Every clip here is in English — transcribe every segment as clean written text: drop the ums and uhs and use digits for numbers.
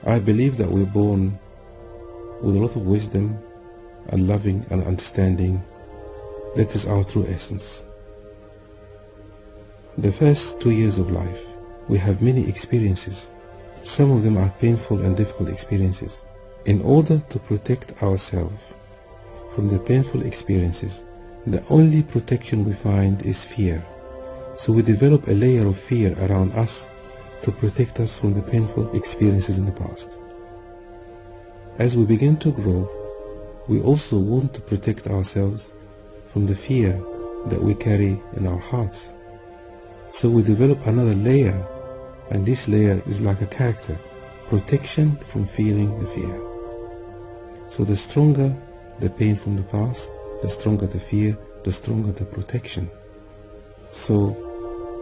I believe that we're born with a lot of wisdom and loving and understanding. That is our true essence. The first 2 years of life, we have many experiences. Some of them are painful and difficult experiences. In order to protect ourselves from the painful experiences, the only protection we find is fear. So we develop a layer of fear around us to protect us from the painful experiences in the past. As we begin to grow, we also want to protect ourselves from the fear that we carry in our hearts. So we develop another layer, and this layer is like a character, protection from feeling the fear. So the stronger the pain from the past, the stronger the fear, the stronger the protection. So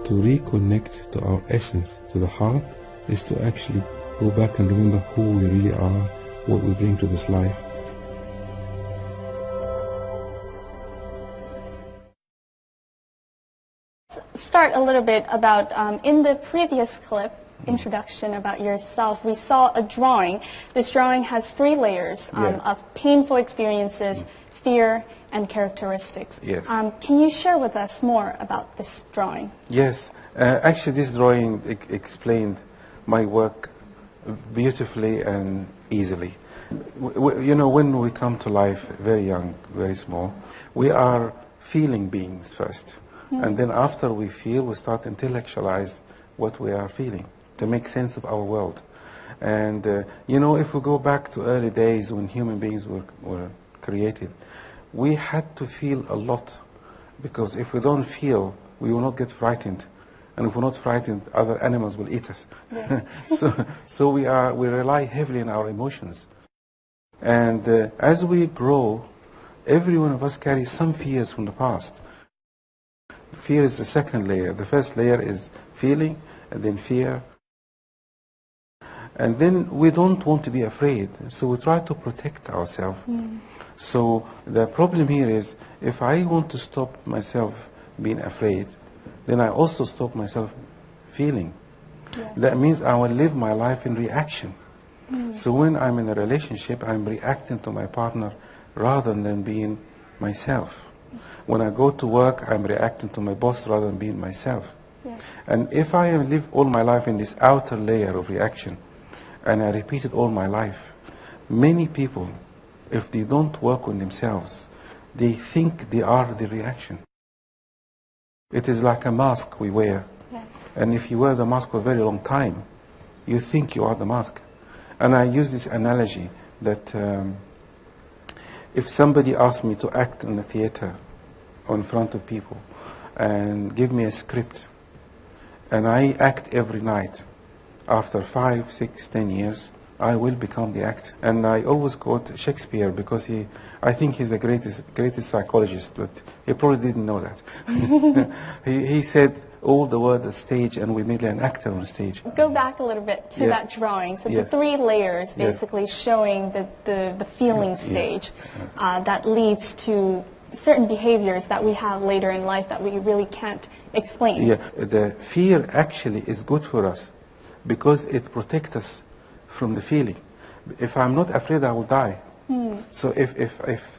to reconnect to our essence, to the heart, is to actually go back and remember who we really are, what we bring to this life. Start a little bit about, in the previous clip, introduction about yourself, we saw a drawing. This drawing has 3 layers of painful experiences, fear, and characteristics. Yes. Can you share with us more about this drawing? Yes. Actually, this drawing explained my work beautifully and easily. You know, when we come to life very young, very small, we are feeling beings first. And then after we feel, we start to intellectualize what we are feeling to make sense of our world. And, you know, if we go back to early days when human beings were created, we had to feel a lot, because if we don't feel, we will not get frightened. And if we're not frightened, other animals will eat us. Yes. so we rely heavily on our emotions. And as we grow, every one of us carries some fears from the past. Fear is the second layer. The first layer is feeling, and then fear. And then we don't want to be afraid, so we try to protect ourselves. So the problem here is, if I want to stop myself being afraid, then I also stop myself feeling. Yes. That means I will live my life in reaction. So when I'm in a relationship, I'm reacting to my partner rather than being myself. When I go to work, I'm reacting to my boss rather than being myself. Yes. And if I live all my life in this outer layer of reaction, and I repeat it all my life, many people, if they don't work on themselves, they think they are the reaction. It is like a mask we wear. Yes. And if you wear the mask for a very long time, you think you are the mask. And I use this analogy that if somebody asked me to act in a theater or in front of people and give me a script, and I act every night, after 5, 6, 10 years, I will become the actor. And I always quote Shakespeare, because I think he's the greatest psychologist, but he probably didn't know that. he said, all the world is stage, and we're merely an actor on stage. Go back a little bit to that drawing. So the 3 layers basically showing the feeling stage that leads to certain behaviors that we have later in life that we really can't explain. Yeah, the fear actually is good for us because it protects us from the feeling. If I'm not afraid, I will die. So if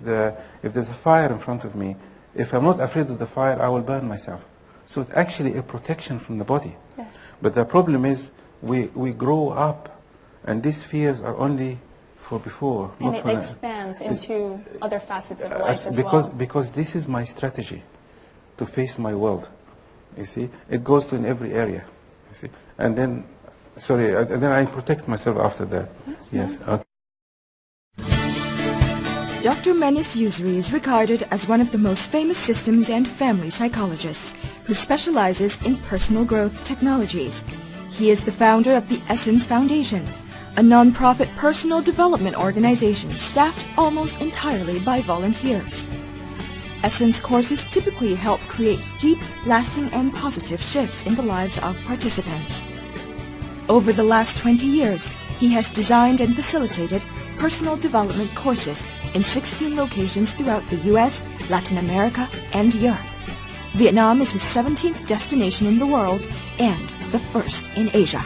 there's a fire in front of me, if I'm not afraid of the fire, I will burn myself. So it's actually a protection from the body. Yes. But the problem is we grow up, and these fears are only for before. And it expands into other facets of life as well. Because this is my strategy to face my world. You see, it goes to in every area. You see, and then, and then I protect myself after that. Yes. Okay. Dr. Menis Yousri is regarded as one of the most famous systems and family psychologists who specializes in personal growth technologies. He is the founder of the Essence Foundation, a non-profit personal development organization staffed almost entirely by volunteers. Essence courses typically help create deep, lasting, and positive shifts in the lives of participants. Over the last 20 years, he has designed and facilitated personal development courses in 16 locations throughout the U.S., Latin America, and Europe. Vietnam is his 17th destination in the world and the first in Asia.